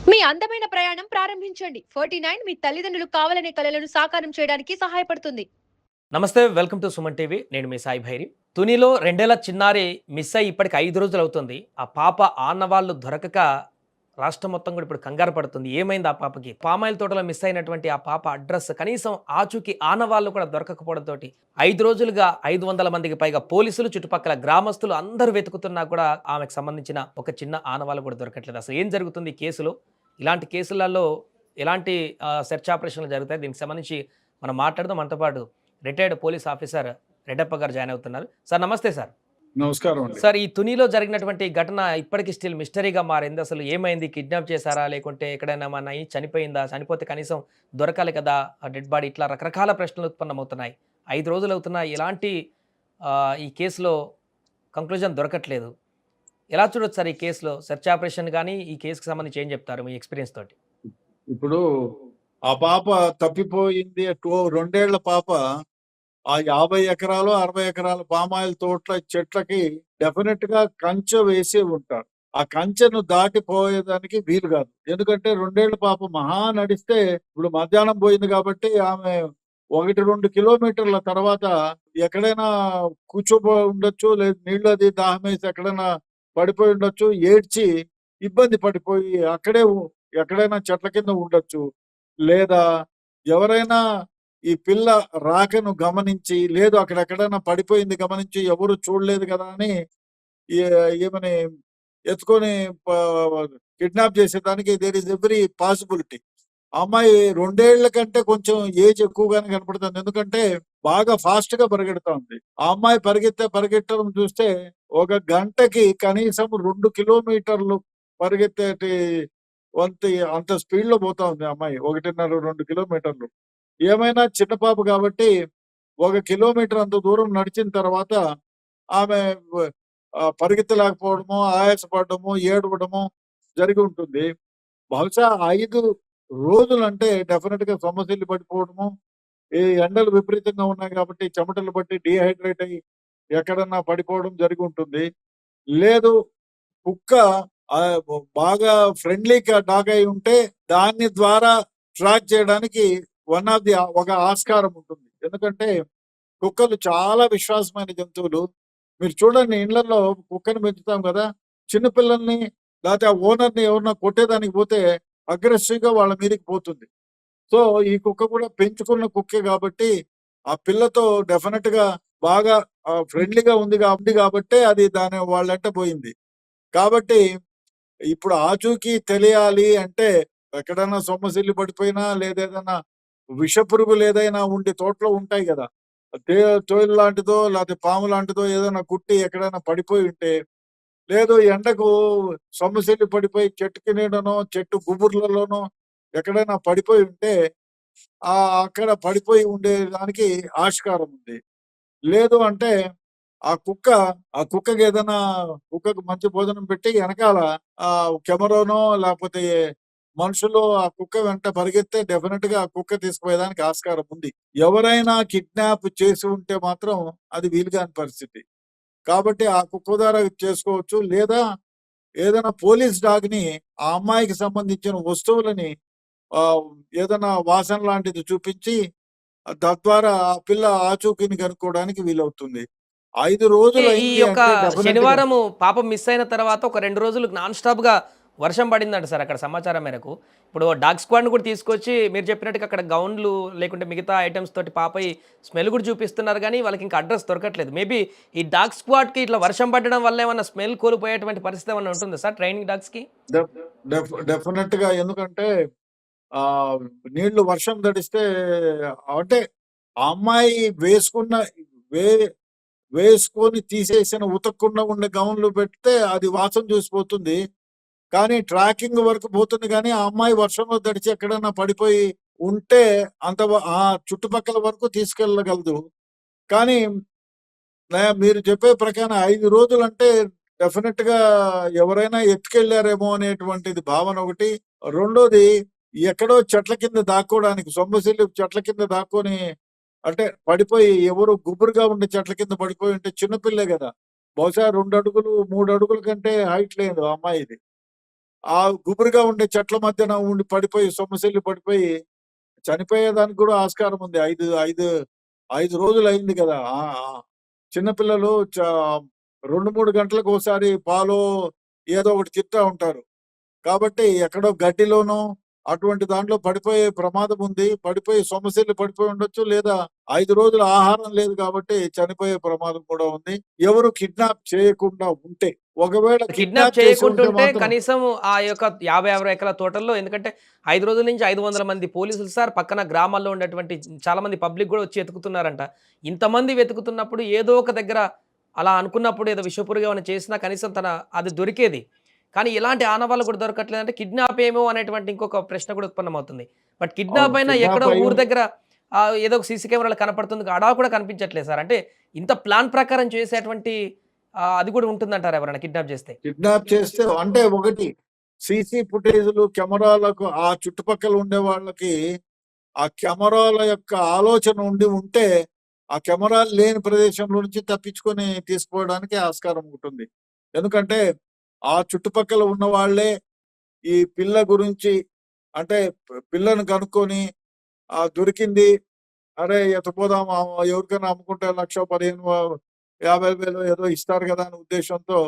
మీ అందమైన ప్రయాణం ప్రారంభించండి. 49 మీ తల్లిదండ్రులు కావాలనే కలలను సాకారం చేయడానికి సహాయపడుతుంది. నమస్తే. Welcome to Suman TV. నేను మీ సాయి భైరి. తునిలో 2 ఏళ్ల చిన్నారి మిస్ అయ్యి ఇప్పటికి 5 రోజులవుతుంది. ఆ పాప ఆనవాళ్లు దొరకక రాష్ట్రం మొత్తం కూడా ఇప్పుడు కంగారు పడుతుంది. ఏమైంది ఆ పాపకి? పామాయిల్ తోటలో మిస్ అయినటువంటి ఆ పాప అడ్రస్ కనీసం ఆచూకీ ఆనవాళ్లు కూడా దొరకకపోవడంతోటి 5 రోజులుగా 500 మందికి పైగా పోలీసులు, చుట్టుపక్కల గ్రామస్తులు అందరూ వెతుకుతున్నా కూడా ఆమెకు సంబంధించిన ఒక చిన్న ఆనవాళ్లు కూడా దొరకట్లేదు. అసలు ఏం జరుగుతుంది ఈ కేసులో? ఇలాంటి కేసులలో ఎలాంటి సెర్చ్ ఆపరేషన్లు జరుగుతాయి? దీనికి సంబంధించి మనం మాట్లాడదాం. మనతో పాటు రిటైర్డ్ పోలీస్ ఆఫీసర్ రెడ్డప్ప గారు జాయిన్ అవుతున్నారు. సార్ నమస్తే సార్. నమస్కారం అండి. సార్, ఈ తునిలో జరిగినటువంటి ఘటన ఇప్పటికి స్టిల్ మిస్టరీగా మారింది. అసలు ఏమైంది? కిడ్నాప్ చేశారా? లేకుంటే ఎక్కడైనా ఏమన్నా అయ్యి చనిపోయిందా? చనిపోతే కనీసం దొరకాలి కదా ఆ డెడ్ బాడీ. ఇట్లా రకరకాల ప్రశ్నలు ఉత్పన్నమవుతున్నాయి. 5 రోజులు అవుతున్నా ఎలాంటి ఈ కేసులో కంక్లూజన్ దొరకట్లేదు. ఎలా చూడొచ్చు సార్ ఈ కేసులో సెర్చ్ ఆపరేషన్ గానీ, ఈ కేసుకి సంబంధించి ఏం చెప్తారు మీ ఎక్స్‌పీరియన్స్ తోటి? ఇప్పుడు ఆ పాప తప్పిపోయింది. 2 ఏళ్ల పాప ఆ 50 ఎకరాలు, 60 ఎకరాల పామాయిల్ తోటల చెట్లకి డెఫినెట్‌గా కంచె వేసి ఉంటారు. ఆ కంచెను దాటిపోయేదానికి వీలు కాదు. ఎందుకంటే 2 ఏళ్ల పాప మహా నడిస్తే ఇప్పుడు మధ్యాహ్నం పోయింది కాబట్టి ఆమె 1, 2 కిలోమీటర్ల తర్వాత ఎక్కడైనా కూర్చోబోయి ఉండొచ్చు. లేదు నీళ్ళది దాహమేసి ఎక్కడైనా పడిపోయి ఉండొచ్చు. ఏడ్చి ఇబ్బంది పడిపోయి అక్కడే ఎక్కడైనా చెట్ల కింద ఉండొచ్చు. లేదా ఎవరైనా ఈ పిల్ల రాకను గమనించి, లేదు అక్కడెక్కడైనా పడిపోయింది గమనించి ఎవరు చూడలేదు కదా అని ఈమెని ఎత్తుకొని కిడ్నాప్ చేసేదానికి దేర్ ఇస్ ఎవ్రీ పాసిబిలిటీ. ఆ అమ్మాయి 2 ఏళ్ల కంటే కొంచెం ఏజ్ ఎక్కువగానే కనపడుతుంది. ఎందుకంటే బాగా ఫాస్ట్ గా పరిగెడతా ఉంది. ఆ అమ్మాయి పరిగెట్టడం చూస్తే ఒక గంటకి కనీసం 2 కిలోమీటర్లు పరిగెత్తేటి అంత స్పీడ్ లో పోతా ఉంది ఆ అమ్మాయి. 1.5, 2 కిలోమీటర్లు. ఏమైనా చిన్న పాప కాబట్టి 1 కిలోమీటర్ అంత దూరం నడిచిన తర్వాత ఆమె పరిగెత్తలేకపోవడము, ఆయాసపడడము, ఏడవడము జరిగి ఉంటుంది. బహుశా 5 రోజులంటే డెఫినెట్‌గా సొమ్మసిల్లి పడిపోవడము, ఈ ఎండలు విపరీతంగా ఉన్నాయి కాబట్టి చెమటలు పట్టి డీహైడ్రేట్ అయ్యి ఎక్కడన్నా పడిపోవడం జరిగి ఉంటుంది. లేదు కుక్క బాగా ఫ్రెండ్లీగా డాగ్ అయి ఉంటే దాని ద్వారా ట్రాక్ చేయడానికి ఒక ఆస్కారం ఉంటుంది. ఎందుకంటే కుక్కలు చాలా విశ్వాసమైన జంతువులు. మీరు చూడండి ఇళ్లలో కుక్కని పెంచుతాం కదా! చిన్న పిల్లల్ని లేకపోతే ఆ ఓనర్‌ని ఎవరైనా కొట్టేదానికి పోతే అగ్రెసివ్‌గా వాళ్ళ మీదకి పోతుంది. సో, ఈ కుక్క కూడా పెంచుకున్న కుక్కే కాబట్టి ఆ పిల్లతో డెఫినిట్‌గా బాగా ఫ్రెండ్లీగా ఉంది కాబట్టే అది దాని వాళ్ళెంట పోయింది. కాబట్టి ఇప్పుడు ఆచూకీ తెలియాలి అంటే ఎక్కడైనా సొమ్మసిల్లి పడిపోయినా లేదేదన్నా విషపురుగులు ఏదైనా ఉండి తోటలో ఉంటాయి కదా! తోలు లాంటిదో లేకపోతే పాము లాంటిదో ఏదైనా కుట్టి ఎక్కడైనా పడిపోయి ఉంటే, లేదు ఎండకు సొమ్మసిల్లి పడిపోయి చెట్టుకి నీడనో, చెట్టు గుబుర్లలోనో ఎక్కడైనా పడిపోయి ఉంటే అక్కడ పడిపోయి ఉండేదానికి ఆస్కారం ఉంది. లేదు అంటే ఆ కుక్కకి కుక్కకి మంచి భోజనం పెట్టి ఎనకాల కెమెరానో లేకపోతే మనుషులు ఆ కుక్క వెంట పరిగెత్తే డెఫినెట్‌గా ఆ కుక్క తీసుకుపోయేదానికి ఆస్కారం ఉంది. ఎవరైనా కిడ్నాప్ చేసి ఉంటే మాత్రం అది వీలుగాని పరిస్థితి. కాబట్టి ఆ కుక్క ద్వారా చేసుకోవచ్చు. లేదా ఏదైనా పోలీస్ డాగ్‌ని ఆ అమ్మాయికి సంబంధించిన వస్తువులని ఆహ్, ఏదైనా వాసన లాంటిది చూపించి తద్వారా ఆ పిల్ల ఆచూకీని కనుక్కోవడానికి వీలవుతుంది. 5 అంటే ఈ రోజులయింది యొక్క అంటే డెఫినెట్‌గా శనివారము పాప మిస్ అయిన తర్వాత ఒక 2 రోజులు నాన్ స్టాప్‌గా వర్షం పడిందంట సార్ అక్కడ సమాచారం మేరకు. ఇప్పుడు డాగ్ స్క్వాడ్‌ని కూడా తీసుకొచ్చి మీరు చెప్పినట్టుగా అక్కడ గౌన్‌లు లేకుంటే మిగతా ఐటెమ్స్ తోటి పాపయి స్మెల్ కూడా చూపిస్తున్నారు గానీ, వాళ్ళకి ఇంకా అడ్రెస్ దొరకట్లేదు. మేబీ ఈ డాగ్ స్క్వాడ్‌కి ఇట్లా వర్షం పడడం వల్ల ఏమన్నా స్మెల్ కోల్పోయేటువంటి పరిస్థితి ఏమన్నా ఉంటుందా సార్ ట్రైనింగ్ డాగ్స్‌కి? డెఫ్ డెఫినెట్‌గా ఎందుకంటే ఆహ్, నీళ్లు వర్షం తడిస్తే అంటే ఆ అమ్మాయి వే వేసుకొని తీసేసిన ఉతకకుండా ఉండే గౌన్‌లు పెడితే అది వాసన చూసిపోతుంది. కానీ ట్రాకింగ్ వరకు పోతుంది గానీ, ఆ అమ్మాయి వర్షంలో తడిచి ఎక్కడన్నా పడిపోయి ఉంటే ఆ చుట్టుపక్కల వరకు తీసుకెళ్ళగలదు. కానీ మీరు చెప్పే ప్రకారం 5 రోజులంటే డెఫినిట్‌గా ఎవరైనా ఎత్తుకెళ్లారేమో అనేటువంటిది భావన ఒకటి. రెండోది ఎక్కడో చెట్ల కింద దాక్కోవడానికి సొమ్మసిల్లి చెట్ల కింద దాక్కొని అంటే పడిపోయి ఎవరు గుబురుగా ఉండే చెట్ల కింద పడిపోయి ఉంటే చిన్న పిల్లే గదా! బహుశా 2 అడుగులు, 3 అడుగుల కంటే హైట్ లేదు ఆ అమ్మాయిది. ఆ గుబురుగా ఉండే చెట్ల మధ్యన ఉండి పడిపోయి సొమ్మసిల్లి పడిపోయి చనిపోయేదానికి కూడా ఆస్కారం ఉంది. 5 రోజులు అయింది కదా! చిన్నపిల్లలు 2, 3 గంటలకు ఒకసారి పాలో ఏదో ఒకటి తింటా ఉంటారు. కాబట్టి ఎక్కడో గడ్డిలోనో అటువంటి దాంట్లో పడిపోయే ప్రమాదం ఉంది. పడిపోయి సొమ్మసిల్లి పడిపోయి ఉండొచ్చు. లేదా 5 రోజులు ఆహారం లేదు కాబట్టి చనిపోయే ప్రమాదం కూడా ఉంది. ఎవరు కిడ్నాప్ చేయకుండా ఉంటే. ఒకవేళ కిడ్నాప్ కిడ్నాప్ చేసి ఉంటే చేయకుంటుంటే మాత్రం కనీసం ఆ యొక్క 50, 50 ఎకరాల తోటల్లో ఎందుకంటే 5 రోజుల నుంచి 500 మంది పోలీసులు సార్ పక్కన గ్రామాల్లో ఉండేటువంటి చాలా మంది పబ్లిక్ కూడా వచ్చి వెతుకుతున్నారంట. ఇంతమంది వెతుకుతున్నప్పుడు ఏదో ఒక దగ్గర అలా అనుకున్నప్పుడు ఏదో విషపూరిగా ఏమైనా చేసినా కనీసం అది దొరికేది. కానీ ఇలాంటి ఆనవాళ్ళు కూడా దొరకట్లేదంటే కిడ్నాప్ ఏమో అనేటువంటి ఇంకొక ప్రశ్న కూడా ఉత్పన్నమవుతుంది. బట్ కిడ్నాప్ అవును. అయినా ఎక్కడో కిడ్నాప్ అయ్యి ఊరు దగ్గర ఏదో ఒక సీసీ కెమెరాలో కనపడుతుంది. అడా కూడా కనిపించట్లేదు సార్. అంటే ఇంత ప్లాన్ ప్రకారం చేసేటువంటి అది కూడా ఉంటుందంటారా ఎవరైనా కిడ్నాప్ చేస్తే? కిడ్నాప్ చేస్తే అంటే ఒకటి సీసీ ఫుటేజ్‌లు, కెమెరాలకు ఆ చుట్టుపక్కల ఉండే వాళ్ళకి ఆ కెమెరాల యొక్క ఆలోచన ఉంటే, ఆ కెమెరాలు లేని ప్రదేశంలో నుంచి తప్పించుకొని తీసుకుపోవడానికి ఆస్కారం ఉంటుంది. ఎందుకంటే, ఆ చుట్టుపక్కల ఉన్న వాళ్ళే ఈ పిల్ల గురించి అంటే పిల్లను కనుక్కొని దొరికింది. అరే! ఎత్తుకుపోదాం ఎవరికైనా అమ్ముకుంటే 1,00,000, 15 50,000 ఏదో ఇస్తారు కదా! అనే ఉద్దేశంతో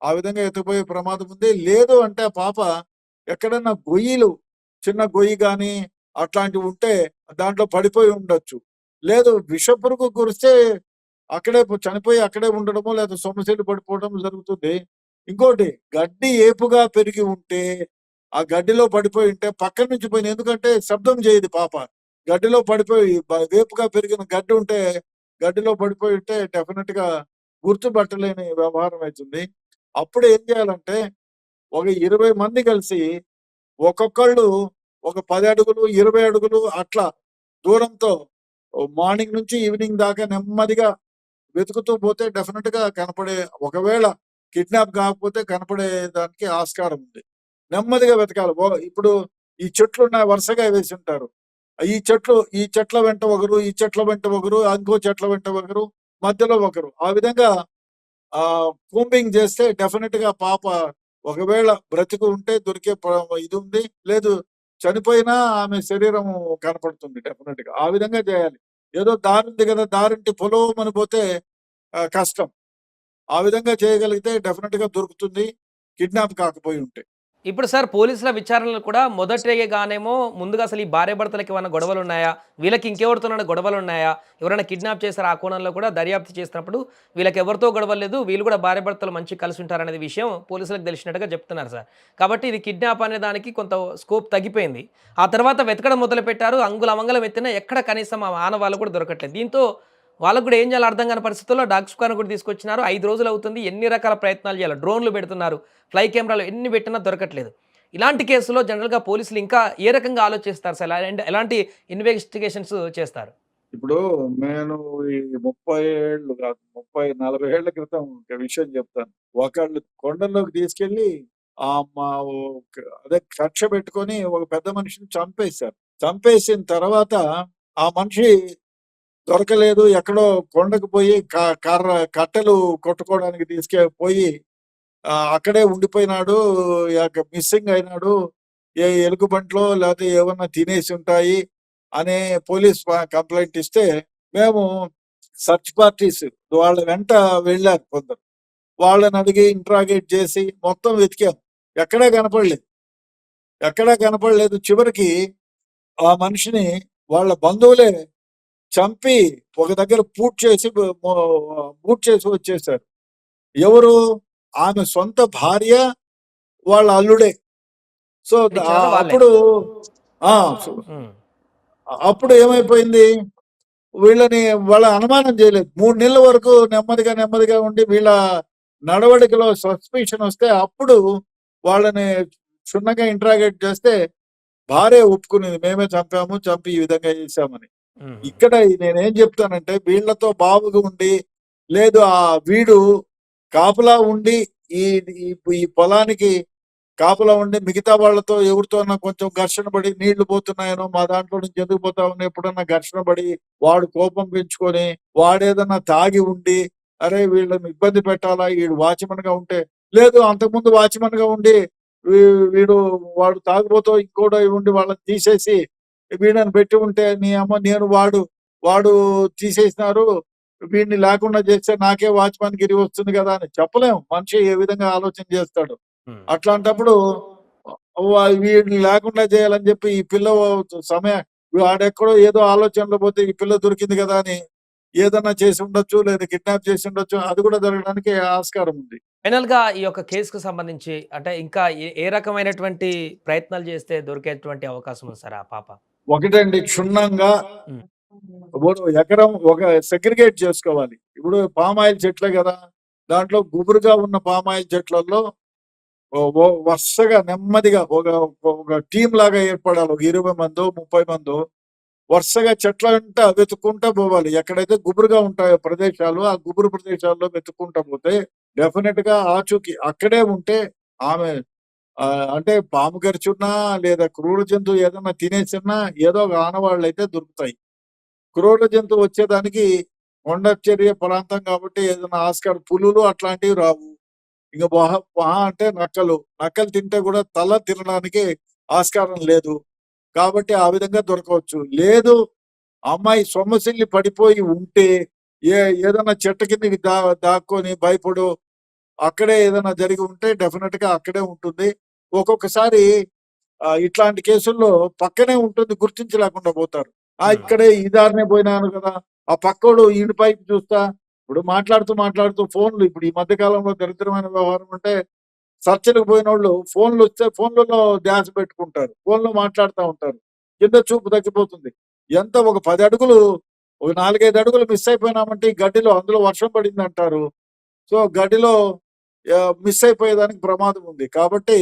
ఆ విధంగా ఎత్తుకుపోయే ప్రమాదం ఉంది. లేదు అంటే ఆ పాప ఎక్కడన్నా చిన్న గొయ్యి గాని అట్లాంటివి ఉంటే దాంట్లో పడిపోయి ఉండొచ్చు. లేదు విషపురుగు కురిస్తే అక్కడే చనిపోయి అక్కడే ఉండడమో లేదా సొమ్మసిల్లి పడిపోవడం జరుగుతుంది. ఇంకోటి గడ్డి ఏపుగా పెరిగి ఉంటే, ఆ గడ్డిలో పడిపోయి ఉంటే పక్కన నుంచి పోయిన ఎందుకంటే శబ్దం చేయదు పాప. గడ్డిలో పడిపోయి వేపుగా పెరిగిన గడ్డి ఉంటే గడ్డిలో పడిపోయి ఉంటే డెఫినిట్‌గా గుర్తుపట్టలేని వ్యవహారం అయితుంది. అప్పుడు ఏం చేయాలంటే ఒక 20 మంది కలిసి ఒక్కొక్కళ్ళు ఒక 10 అడుగులు, 20 అడుగులు అట్లా దూరంతో మార్నింగ్ నుంచి ఈవినింగ్ దాకా నెమ్మదిగా వెతుకుతూ పోతే డెఫినిట్‌గా ఒకవేళ కిడ్నాప్ కాకపోతే కనపడే దానికి ఆస్కారం ఉంది. నెమ్మదిగా వెతకాలి. ఇప్పుడు ఈ చెట్లున్నాయి వరుసగా వేసుంటారు. ఈ చెట్ల వెంట ఒకరు, ఈ చెట్ల వెంట ఒకరు, ఇంకో చెట్ల వెంట ఒకరు, మధ్యలో ఒకరు. ఆ విధంగా కూంబింగ్ చేస్తే డెఫినిట్‌గా పాప ఒకవేళ బ్రతికి ఉంటే దొరికే ఇది ఉంది. లేదు చనిపోయినా ఆమె శరీరం కనపడుతుంది డెఫినిట్‌గా. ఆ విధంగా చేయాలి. ఏదో దారుంది కదా! దారింటి పొలోమని పోతే కష్టం. ఆ విధంగా చేయగలిగితే డెఫినిట్‌గా దొరుకుతుంది. కిడ్నాప్ కాకపోయి ఉంటే. ఇప్పుడు సార్ పోలీసుల విచారణలు కూడా మొదటగానేమో ముందుగా అసలు ఈ భార్యాభర్తలకి ఏమైనా గొడవలున్నాయా? వీళ్ళకి ఇంకెవరితోనైనా గొడవలున్నాయా? ఎవరైనా కిడ్నాప్ చేశారా? ఆ కోణంలో కూడా దర్యాప్తు చేసినప్పుడు వీళ్ళకి ఎవరితో గొడవలు లేదు. వీళ్ళు కూడా భార్యాభర్తలు మంచిగా కలిసి ఉంటారనేది విషయం పోలీసులకు తెలిసినట్టుగా చెప్తున్నారు సార్. కాబట్టి ఇది కిడ్నాప్ అనే దానికి కొంత స్కోప్ తగ్గిపోయింది. ఆ తర్వాత వెతకడం మొదలుపెట్టారు. అంగుళమంగళం ఎత్తినా ఎక్కడ కనీసం ఆ ఆనవాళ్ళు కూడా దొరకట్లేదు. దీంతో వాళ్ళకి కూడా ఏం చేయాలో అర్థం కాని పరిస్థితుల్లో డాగ్ స్క్వాడ్‌ని కూడా తీసుకొచ్చినారు. 5 రోజులు అవుతుంది. ఎన్ని రకాల ప్రయత్నాలు చేయాలి. డ్రోన్‌లు పెడుతున్నారు. ఫ్లై కెమెరాలు ఎన్ని పెట్టినా దొరకట్లేదు. ఇలాంటి కేసులో జనరల్‌గా పోలీసులు ఇంకా ఏ రకంగా ఆలోచిస్తారు సార్? ఎలాంటి ఇన్వెస్టిగేషన్స్ చేస్తారు? ఇప్పుడు నేను ఈ 30 ఏళ్ళు కాదు 30, 40 ఏళ్ల క్రితం ఒక విషయం చెప్తాను. ఒకళ్ళు కొండల్లోకి తీసుకెళ్ళి మా అదే కక్ష పెట్టుకొని ఒక పెద్ద మనిషిని చంపేశారు. చంపేసిన తర్వాత ఆ మనిషి దొరకలేదు. ఎక్కడో కొండకు పోయి కట్టెలు కొట్టుకోవడానికి పోయి అక్కడే ఉండిపోయినాడు. మిస్సింగ్ అయినాడు. ఏ ఎలుగుబంట్లో లేకపోతే ఏమన్నా తినేసి ఉంటాయి అనే పోలీస్ కంప్లైంట్ ఇస్తే మేము సెర్చ్ పార్టీస్ వాళ్ళ వెంట వెళ్ళారు కొందరు. వాళ్ళని అడిగి ఇంట్రాగేట్ చేసి మొత్తం వెతికాం. ఎక్కడా కనపడలేదు. చివరికి ఆ మనిషిని వాళ్ళ బంధువులే చంపి ఒక దగ్గర పూట్ చేసి వచ్చేసారు. ఎవరు? ఆమె సొంత భార్య, వాళ్ళ అల్లుడే. సో ఇచ్చారో వాళ్ళే. అప్పుడు అప్పుడు ఏమైపోయింది? వీళ్ళని వాళ్ళ అనుమానం చేయలేదు. 3 నెలల వరకు నెమ్మదిగా ఉండి వీళ్ళ నడవడికలో సస్పిషన్ వస్తే అప్పుడు వాళ్ళని క్షుణ్ణంగా ఇంట్రాగేట్ చేస్తే భార్య ఒప్పుకునేది. మేమే చంపి ఈ విధంగా చేశామని. ఇక్కడ నేనేం చెప్తానంటే వీళ్ళతో బావుగా ఉండి లేదు వీడు కాపలా ఉండి ఈ పొలానికి కాపలా ఉండి మిగతా వాళ్ళతో ఎవరితోన్నా కొంచెం ఘర్షణ పడి నీళ్లు పోతున్నాయనో మా దాంట్లో నుంచి ఎందుకు పోతామని ఎప్పుడన్నా ఘర్షణ పడి వాడు కోపం పెంచుకొని వాడేదన్నా తాగి ఉండి అరే వీళ్ళని ఇబ్బంది పెట్టాలా వీడు వాచ్మన్ గా ఉంటే లేదు అంతకుముందు వాచ్మన్ గా ఉండి వీడు వాడు తాగుబోతో ఇంకోటో ఉండి వాళ్ళని తీసేసి వీళ్ళని పెట్టి ఉంటే నీ అమ్మ నేను వాడు తీసేసినారు వీడిని లేకుండా చేస్తే నాకే వాచ్‌మెన్ గిరి వస్తుంది కదా అని చెప్పలేం. మనిషి ఏ విధంగా ఆలోచన చేస్తాడు. ఉమ్. అట్లాంటప్పుడు వీడిని లేకుండా చేయాలని చెప్పి ఈ పిల్ల సమయం వాడెక్కడో ఏదో ఆలోచనలో పోతే ఈ పిల్ల దొరికింది కదా అని ఏదన్నా చేసి ఉండొచ్చు, లేదా కిడ్నాప్ చేసి ఉండొచ్చు. అది కూడా జరగడానికి ఆస్కారం ఉంది. ఫైనల్ గా ఈ యొక్క కేసుకు సంబంధించి అంటే ఇంకా ఏ రకమైనటువంటి ప్రయత్నాలు చేస్తే దొరికేటువంటి అవకాశం ఉంది సార్ ఆ పాప? ఒకటండి, క్షుణ్ణంగా ఉమ్. ఇప్పుడు ఎకరం ఒక సెగ్రిగేట్ చేసుకోవాలి. ఇప్పుడు పామాయిల్ చెట్లే కదా, దాంట్లో గుబురుగా ఉన్న పామాయిల్ చెట్లలో వరుసగా నెమ్మదిగా ఒక టీం లాగా ఏర్పడాలి. ఒక 20 మందో 30 మందో వరుసగా చెట్లంతా వెతుక్కుంటా పోవాలి. ఎక్కడైతే గుబురుగా ఉంటాయో ప్రదేశాలు, ఆ గుబురు ప్రదేశాల్లో వెతుక్కుంటా పోతే డెఫినెట్ గా ఆచూకీ అక్కడే ఉంటే ఆమె అంటే పాము కరిచున్నా లేదా క్రూర జంతువు ఏదన్నా తినేసినా ఏదో ఒక ఆనవాళ్ళు అయితే దొరుకుతాయి. క్రూర జంతువు వచ్చేదానికి కొండచర్య ప్రాంతం కాబట్టి ఏదైనా ఆస్కారం, పులులు అట్లాంటివి రావు. ఇక మహా అంటే నక్కలు తింటే కూడా తల తినడానికి ఆస్కారం లేదు. కాబట్టి ఆ విధంగా దొరకవచ్చు. లేదు అమ్మాయి సొమ్మసిల్లి పడిపోయి ఉంటే ఏదైనా చెట్టు కిందకి దాక్కొని భయపడు అక్కడే ఏదైనా జరిగి ఉంటే డెఫినెట్ గా అక్కడే ఉంటుంది. ఒక్కొక్కసారి ఇట్లాంటి కేసుల్లో పక్కనే ఉంటుంది, గుర్తించలేకుండా పోతారు. ఇక్కడే ఈ దారినే పోయినాను కదా, ఆ పక్కోడు ఈయన పైకి చూస్తా. ఇప్పుడు మాట్లాడుతూ ఫోన్లు, ఇప్పుడు ఈ మధ్య కాలంలో దరిద్రమైన వ్యవహారం అంటే చర్చలకు పోయినోళ్ళు ఫోన్లు వస్తే ఫోన్లలో ధ్యాస పెట్టుకుంటారు, ఫోన్లో మాట్లాడుతూ ఉంటారు. కింద చూపు తగ్గిపోతుంది. ఎంత ఒక 10 అడుగులు, ఒక 4-5 అడుగులు మిస్ అయిపోయినామంటే ఈ గడ్డిలో, అందులో వర్షం పడింది అంటారు. సో గడ్డిలో మిస్ అయిపోయేదానికి ప్రమాదం ఉంది. కాబట్టి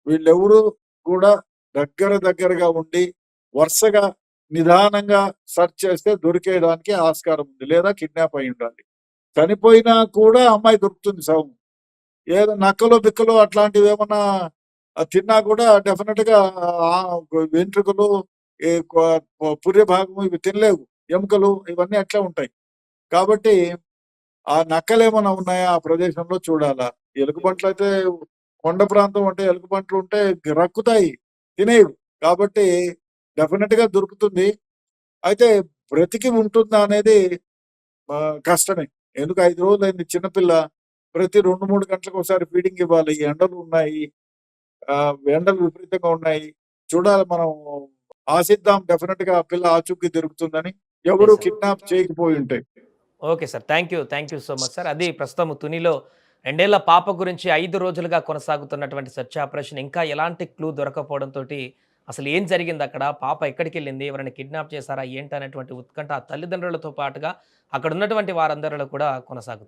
వీళ్ళెవరూ కూడా దగ్గరగా ఉండి వరుసగా నిదానంగా సెర్చ్ చేస్తే దొరికేయడానికి ఆస్కారం ఉంది. లేదా కిడ్నాప్ అయి ఉండాలి. చనిపోయినా కూడా అమ్మాయి దొరుకుతుంది శవం. ఏదో నక్కలో బిక్కలో అట్లాంటివి ఏమన్నా తిన్నా కూడా డెఫినెట్ గా వెంట్రుకలు, ఈ పుర్రె భాగము ఇవి తినలేవు. ఎముకలు ఇవన్నీ అట్లా ఉంటాయి. కాబట్టి ఆ నక్కలేమన్నా ఉన్నాయా ఆ ప్రదేశంలో చూడాలా. ఎలుగుబంట్లు అయితే కొండ ప్రాంతం అంటే ఎలుగుబంట్లు ఉంటే రక్కుతాయి, తినేవి. కాబట్టి డెఫినెట్ గా దొరుకుతుంది. అయితే బ్రతికి ఉంటుందా అనేది కష్టమే. ఎందుకు 5 రోజులైంది చిన్నపిల్ల. ప్రతి 2-3 గంటలకు ఒకసారి ఫీడింగ్ ఇవ్వాలి. ఎండలు ఉన్నాయి, ఎండలు విపరీతంగా ఉన్నాయి. చూడాలి మనం. ఆశిద్దాం డెఫినెట్ గా ఆ పిల్ల ఆచూకీ దొరుకుతుందని. ఎవరు Yes, sir. కిడ్నాప్ చేయకపోయి ఉంటే. Okay sir. Thank you so much sir. అది ప్రస్తుతం తునిలో 2 ఏళ్ల పాప గురించి 5 రోజులుగా కొనసాగుతున్నటువంటి సెర్చ్ ఆపరేషన్ ఇంకా ఎలాంటి క్లూ దొరకకపోవడంతోటి అసలు ఏం జరిగిందక్కడ? పాప ఎక్కడికెళ్ళింది? ఎవరైనా కిడ్నాప్ చేశారా? ఏంటనేటువంటి ఉత్కంఠ ఆ తల్లిదండ్రులతో పాటుగా అక్కడున్నటువంటి వారందరిలో కూడా కొనసాగుతుంది.